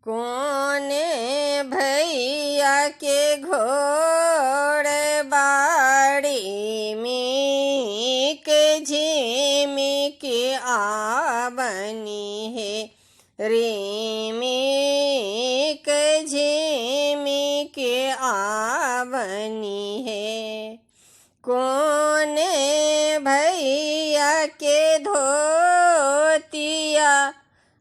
कोने भैया के घोड़ बाड़ी में के झिमिक आवनी है रिमिक झिमिक आवनी है। कोने भैया के धोतिया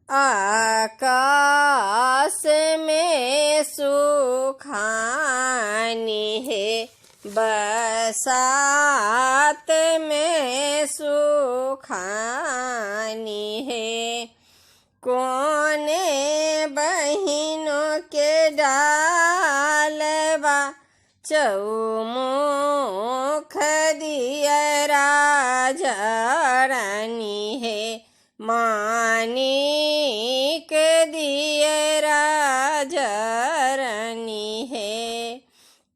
आकाश में सुखानी है बरसात में सुखानी है। कोने बहिनों के डालबा चौमुख दियरा जरनी है मानिक दियरा जरनी है।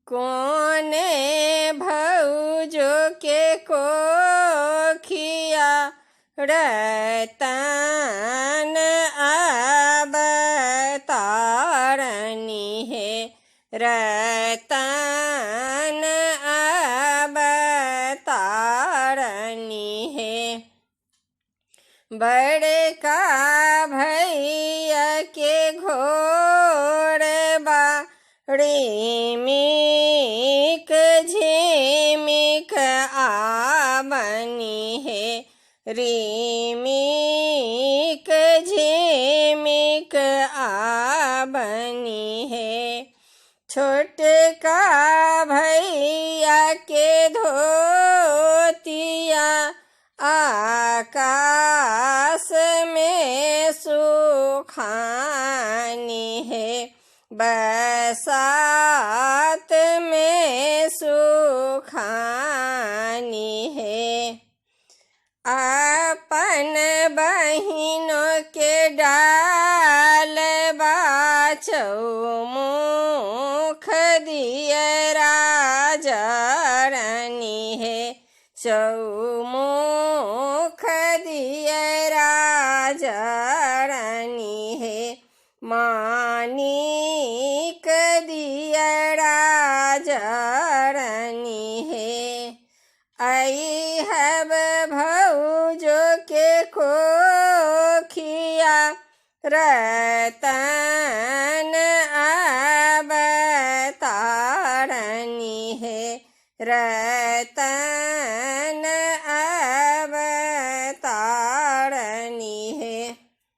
कोने भौजो के कोखिया रतन अवतारनी है रतन अवतारनी है। बड़का भैया के घोड़ बाड़ी मिक झिमिक आवनी है रिमिक झिमिक आवनी है। छोटका भैया के धोतिया आकाश में सुखानी है बरसात में सुखानी है। अपन बहिनों के डालबा चौमुख दियरा जरनी है चौमुख दियरा जरनी है मानिक दियरा जरनी है। आई हब भौजो के कोखिया रतन अवतारनी है